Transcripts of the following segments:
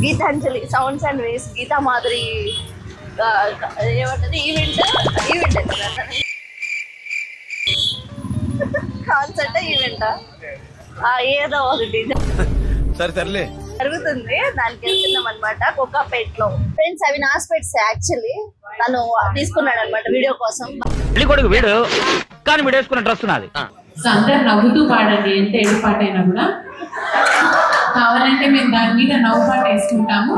Gitanjali sounds and వేస్ గీతా మాధురి ఏమంటది event concert ఈవెంటా ఏదో ఒకటి సర్లే జరుగుతుంది. దానికి వెళ్తున్నాం అనమాట కోకాపేట్ లో. ఫ్రెండ్స్ అవి నా స్పెట్స్ యాక్చువల్లీ తను తీసుకున్నాడు అనమాట వీడియో కోసం. వీడు కానీ వీడు వేసుకున్న డ్రెస్ నాది. అందరు నవ్వుతూ పాడండి, ఎంత ఏడు పాట అయినా కూడా. కావాలంటే మేము దాని మీద నవ్వు పాట వేసుకుంటాము.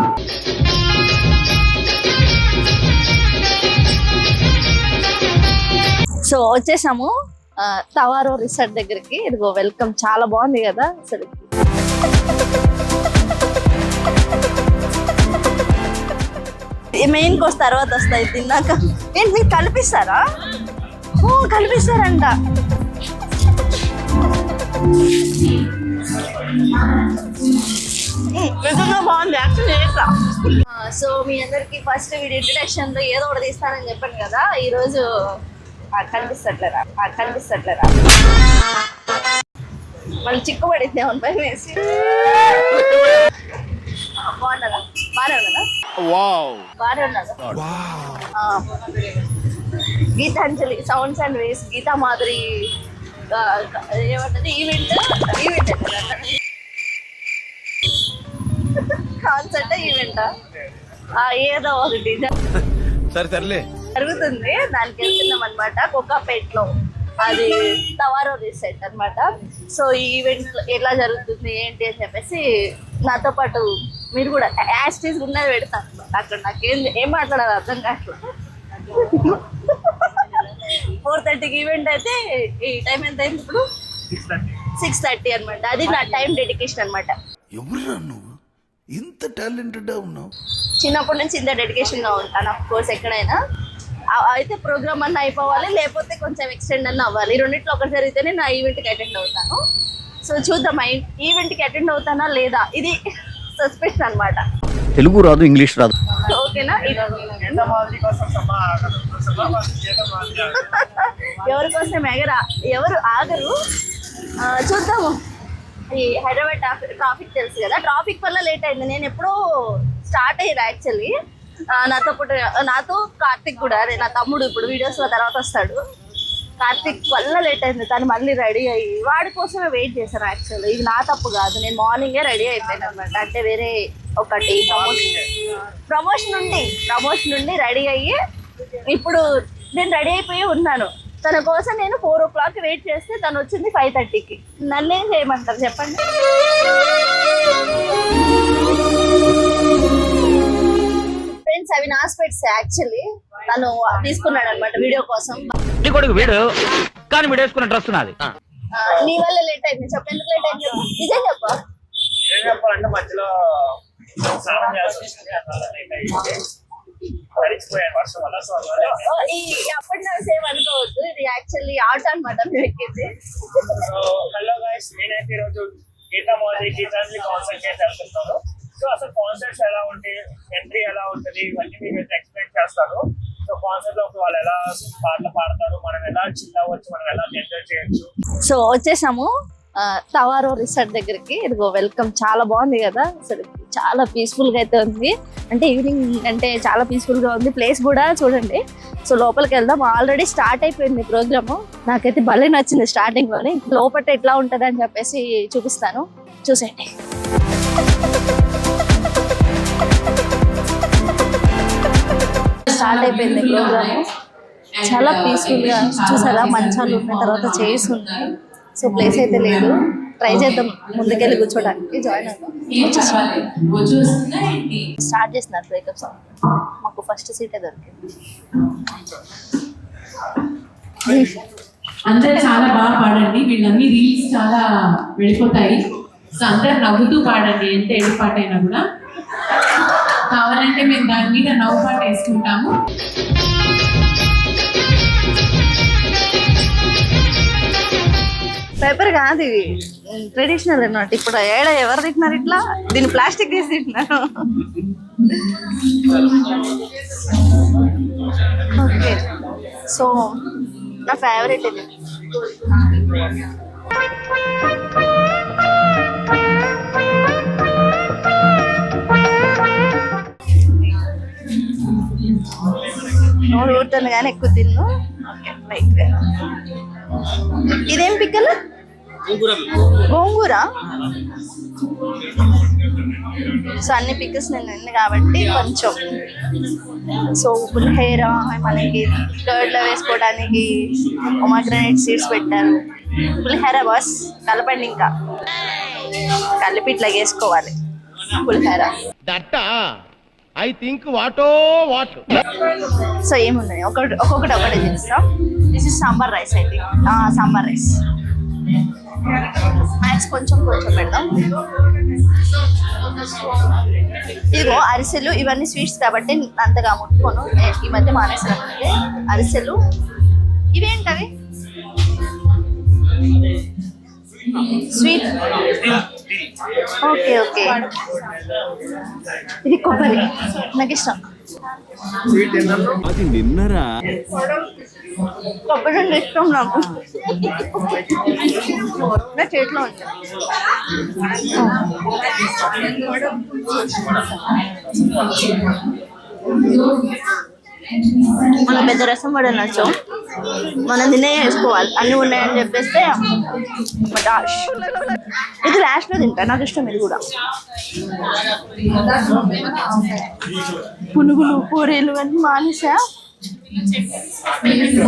సో వచ్చేసాము తవారో రిసార్ట్ దగ్గరికి. ఇదిగో వెల్కమ్, చాలా బాగుంది కదా అసలు. మెయిన్ కోర్స్ తర్వాత వస్తాయి తిన్నాక. ఏంటి మీరు కల్పిస్తారా? కల్పిస్తారంట. బాగుంది యాక్చువల్లీ. సో మీ అందరికి ఫస్ట్ వీడియో ఇంట్రడక్షన్ లో ఏదో ఒకటి తీస్తానని చెప్పాను కదా. ఈరోజు కనిపిస్తట్లేరా మళ్ళీ చిక్కుపడింది ఏమని భయం వేసి. బాగున్నారా? బాగానే ఉన్నదా? బాగానే ఉన్నదా? గీతాంజలి సౌండ్స్ అండ్ వేస్ గీతా మాధురి ఏమంటది ఈవెంట్ కాన్సర్ట్ ఈవెంటా ఏదో ఒకటి సర్లే జరుగుతుంది. దానికి వెళ్తున్నాం అనమాట కోకాపేట్ లో. అది తవారో రిసార్ట్ అనమాట. సో ఈ ఈవెంట్ ఎలా జరుగుతుంది ఏంటి అని చెప్పేసి నాతో పాటు మీరు కూడా యాస్టీస్ ఉన్నది పెడతాను అక్కడ. నాకేం మాట్లాడాలి అర్థం కావట్లా. 4:30కి ఈవెంట్ అయితే ఈ టైం ఎంత అయింది ఇప్పుడు? 6:30 అనమాట. అది నా టైం డెడికేషన్ అనమాట. ఎవరురా నువ్వు ఇంత టాలెంటెడ్ ఉన్నావు? చిన్నప్పటి నుంచి ఇంత డెడికేషన్ గా ఉంటాను ఆఫ్ కోర్స్. ఎక్కడైనా అయితే ప్రోగ్రామ్ అన్న అయిపోవాలి, లేకపోతే కొంచెం ఎక్స్టెండ్ అన్న అవ్వాలి. ఈ రెండింటిలో ఒకటి జరిగితేనే నా ఈవెంట్కి అటెండ్ అవుతాను. సో చూద్దాం ఈవెంట్కి అటెండ్ అవుతానా లేదా, ఇది సస్పెన్స్ అనమాట. తెలుగు రాదు, ఇంగ్లీష్ రాదు. ఓకేనా? ఎవరి కోసం ఎవరు ఆగరు. చూద్దాము. ఈ హైదరాబాద్ ట్రాఫిక్ తెలుసు కదా, ట్రాఫిక్ వల్ల లేట్ అయింది. నేను ఎప్పుడో స్టార్ట్ అయ్యారు యాక్చువల్లీ. నాతో కార్తిక్ కూడా, అదే నా తమ్ముడు ఇప్పుడు వీడియోస్ తర్వాత వస్తాడు. కార్తిక్ వల్ల లేట్ అయింది. తను మళ్ళీ రెడీ అయ్యి వాడి కోసమే వెయిట్ చేశాను యాక్చువల్లీ. ఇది నా తప్పు కాదు, నేను మార్నింగే రెడీ అయిపోయాను అనమాట. అంటే వేరే ఒకటి ప్రమోషన్ నుండి రెడీ అయ్యి ఇప్పుడు నేను రెడీ అయిపోయి ఉన్నాను. తన కోసం నేను 4 o'clock వెయిట్ చేస్తే తను వచ్చింది 5:30కి. నన్నేం చేయమంటారు చెప్పండి? ఫ్రెండ్స్ అవి నా స్పెట్స్ యాక్చువల్లీ తను తీసుకున్నాడు అనమాట వీడియో కోసం. వీడు కానీ వీడు వేసుకున్న డ్రెస్ నాది. నీ వల్ల లేట్ అయింది. చెప్పు ఎందుకు లేట్ అయింది? నిజం చెప్పు. చెప్పాలంటే మధ్యలో స్నానం అప్పటి నా సేమ్ అనుకోవద్దు. ఇది యాక్చువల్లీ ఆట అనమాట మేము ఎక్కింది. హలో గైస్, నేనైతే ఈరోజు గీతాంజలి కాన్సర్ట్ అయితే వెళ్తున్నాను. సో అసలు కాన్సర్ట్స్ ఎలా ఉంటాయి, ఎంట్రీ ఎలా ఉంటుంది, ఇవన్నీ మీకు అయితే ఎక్స్ప్లెయిన్ చేస్తాను. సో కాన్సర్ట్ లో వాళ్ళు ఎలా పాటలు పాడతారు, మనం ఎలా చిల్ అవ్వచ్చు, మనం ఎలా ఎంజాయ్ చేయొచ్చు. సో వచ్చేసాము తవారో రిసార్ట్ దగ్గరికి. ఇదిగో వెల్కమ్, చాలా బాగుంది కదా అసలు. చాలా పీస్ఫుల్ గా అయితే ఉంది. అంటే ఈవినింగ్ అంటే చాలా పీస్ఫుల్ గా ఉంది. ప్లేస్ కూడా చూడండి. సో లోపలికి వెళ్దాం. ఆల్రెడీ స్టార్ట్ అయిపోయింది ప్రోగ్రాము. నాకైతే భలే నచ్చింది స్టార్టింగ్ లోనే. లోపల ఎట్లా ఉంటది అని చెప్పేసి చూపిస్తాను, చూసేయండి. స్టార్ట్ అయిపోయింది ప్రోగ్రామ్. చాలా పీస్ఫుల్ గా చూసారా, మంచాలు ఉన్న తర్వాత చైర్స్ ఉన్నాయి. సో ప్లేస్ అయితే లేదు. ట్రై చేద్దాం ముందుకెళ్ళి కూర్చోడానికి. జాయిన్ అవుతాం. స్టార్ట్ చేస్తున్నారు బ్రేకప్ సాంగ్. మాకు ఫస్ట్ సీటే దొరికింది. అందరు చాలా బాగా పాడండి. వీళ్ళన్నీ రీల్స్ చాలా వెళ్ళిపోతాయి. సో అందరు నవ్వుతూ పాడండి, ఎంత ఏడు పాట అయినా కూడా. కావాలంటే మేము దాని మీద నవ్వు పాట వేసుకుంటాము. పేపర్ కాదు ఇవి, ట్రెడిషనల్ అన్నమాట. ఇప్పుడు ఎవరు తింటున్నారు ఇట్లా? దీన్ని ప్లాస్టిక్ తీసి తింటున్నారు. ఓకే, సో నా ఫేవరెట్ ఇది. నోరు ఊరుతుంది కానీ ఎక్కువ తిన్ను. Okay light. ఇదేం పిక్కలు? గోంగూర. సో అన్ని పిక్కల్స్ నేను తిన్నాను కాబట్టి కొంచెం. సో పులిహోర మనకి కర్డ్లో వేసుకోవడానికి పొమాగ్రనేట్ సీడ్స్ పెట్టారు. పులిహోర బాస్ కలపండి, ఇంకా కలిపి ఇట్లా వేసుకోవాలి పులిహోర. ఐ థింక్ వాటో వాట్. సో ఏమున్నాయి ఒక్కొక్కటి చేస్తాం. దిస్ ఇస్ సాంబార్ రైస్ అయితే. సాంబార్ రైస్ మ్యాక్స్ కొంచెం పెడదాం. ఇదిగో అరిసెలు, ఇవన్నీ స్వీట్స్ కాబట్టి అంతగా ముట్టుకోను. ఈ మధ్య మానేసాను అరిసెలు. ఇవేంటవి? స్వీట్. Okay okay. ఇది కొబ్బరి, నాకు ఇష్టం. అది నిన్నరా కొబ్బరి అంటే ఇష్టం నాకు. నా చేతిలో ఉంది. మనం పెద్ద రసం కూడా నచ్చు, మనం తినే వేసుకోవాలి. అన్నీ ఉన్నాయని చెప్పేస్తే డాష్. ఇది లాస్ట్లో తింటా, నాకు ఇష్టం ఇది కూడా. పునుగులు పూరీలు అన్నీ మానేసా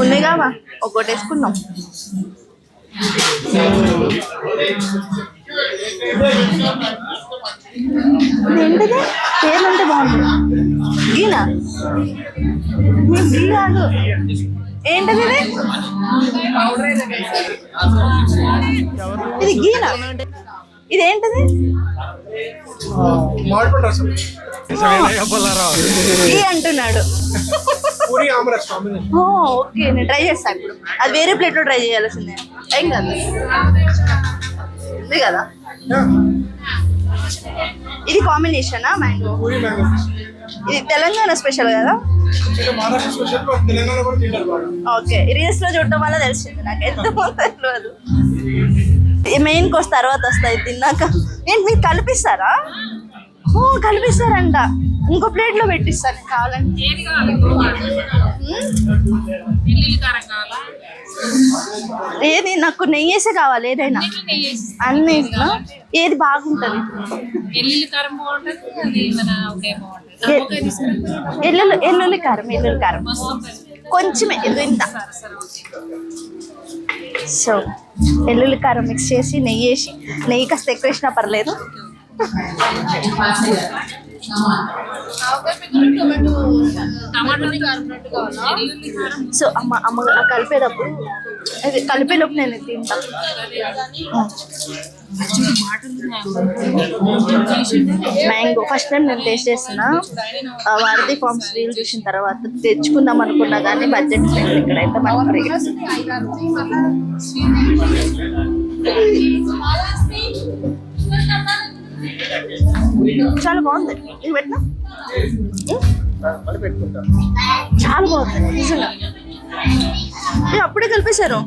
ఉన్నాయిగా, ఒక్కోటి వేసుకున్నాం. ఏంటిది? పేర్లు అంటే బాగుంటుంది. గీనా? గీ కాదు. ఏంటిది ఇది? ఇది గీనా? ఇదేంటిది? గీ అంటున్నాడు. ఓకే, నేను ట్రై చేస్తాను ఇప్పుడు. అది వేరే ప్లేట్లో ట్రై చేయాల్సిందే. ఏం కాదు, ఇది కదా. ఇది కాంబినేషనా? మ్యాంగో. ఇది తెలంగాణ స్పెషల్ కదా. ఓకే, రీల్స్ లో చూడటం వల్ల తెలిసింది నాకు, ఎంత తెలియదు. మెయిన్ కోర్స్ తర్వాత వస్తాయి తిన్నాక. ఏంటి మీరు కలిపిస్తారా? కలిపిస్తారంట. ఇంకో ప్లేట్ లో పెట్టిస్తాను కావాలంటే. ఏది? నాకు నెయ్యి వేసే కావాలి, ఏదైనా అన్ని. ఏది బాగుంటది? ఎల్లుల్లి కారం కొంచెమే, ఇంత. సో ఎల్లుల్లి కారం మిక్స్ చేసి నెయ్యి వేసి, నెయ్యి కాస్త ఎక్కువ వేసినా పర్లేదు. సో అమ్మ కలిపేటప్పుడు, అది కలిపేలోపు నేను తింటా. మ్యాంగో ఫస్ట్ టైం నేను టేస్ట్ చేస్తున్నా. వారధి ఫార్మ్స్ రీల్ చూసిన తర్వాత తెచ్చుకుందాం అనుకున్నా కానీ బడ్జెట్ లేదు ఇక్కడైతే మనకి. చాలా బాగుంది. ఇది పెట్టినా చాలా బాగుంది నిజంగా. ఇది అప్పుడే కలిపేశారు.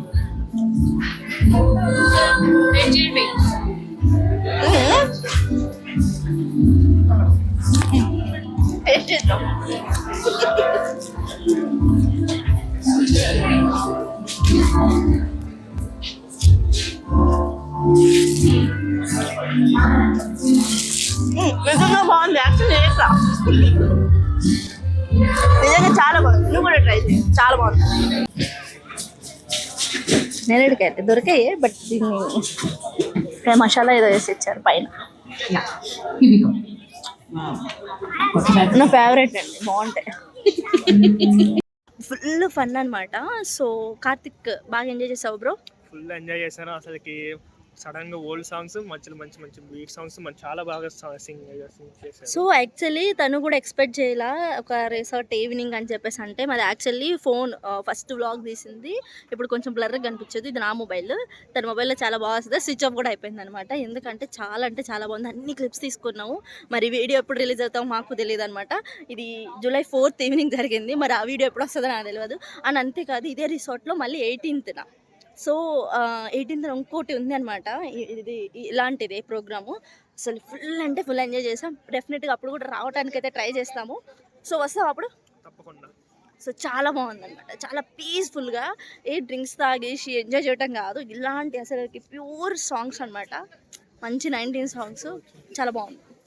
టేస్ట్ చేద్దాం. నిజంగా బాగుంది. యాక్చువల్లీ చేస్తా, నిజంగా చాలా బాగుంది. నువ్వు కూడా ట్రై చేయి, చాలా బాగుంది. నేరేడుకాయలు దొరికాయి, బట్ దీన్ని మసాలా ఏదో వేసి ఇచ్చారు పైన. నా ఫేవరెట్ అండి, బాగుంటాయి. ఫుల్ ఫన్ అనమాట. సో కార్తిక్ బాగా ఎంజాయ్ చేసావు బ్రో? ఫుల్ ఎంజాయ్ చేశాను అసలుకి. సడన్ గా ఓల్డ్ సాంగ్స్, మధ్యలో మంచి మంచి బీట్ సాంగ్స్ చాలా బాగా సింగ్ చేశారు. సో యాక్చువల్లీ తను కూడా ఎక్స్పెక్ట్ చేయాల ఒక రిసార్ట్ ఈవినింగ్ అని చెప్పేసి. అంటే మాది యాక్చువల్లీ ఫోన్ ఫస్ట్ వ్లాగ్ తీసింది, ఇప్పుడు కొంచెం బ్లర్గా కనిపించేది. ఇది నా మొబైల్, తన మొబైల్లో చాలా బాగా వస్తుంది. స్విచ్ ఆఫ్ కూడా అయిపోయింది అనమాట. ఎందుకంటే చాలా బాగుంది. అన్ని క్లిప్స్ తీసుకున్నాము. మరి వీడియో ఎప్పుడు రిలీజ్ అవుతామో మాకు తెలియదు అనమాట. ఇది July 4th ఈవినింగ్ జరిగింది. మరి ఆ వీడియో ఎప్పుడు వస్తుందో నాకు తెలియదు. అండ్ అంతేకాదు ఇదే రిసార్ట్లో మళ్ళీ 18th. సో 18th ఇంకోటి ఉంది అనమాట. ఇది ఇలాంటిదే ప్రోగ్రాము. అసలు ఫుల్ అంటే ఫుల్ ఎంజాయ్ చేసాం. డెఫినెట్గా అప్పుడు కూడా రావడానికి అయితే ట్రై చేస్తాము. సో వస్తాం అప్పుడు తప్పకుండా. సో చాలా బాగుందన్నమాట, చాలా పీస్ఫుల్గా ఏ డ్రింక్స్ తాగేసి ఎంజాయ్ చేయటం కాదు, ఇలాంటి అసలు ప్యూర్ సాంగ్స్ అన్నమాట, మంచి 19 సాంగ్స్, చాలా బాగుంది.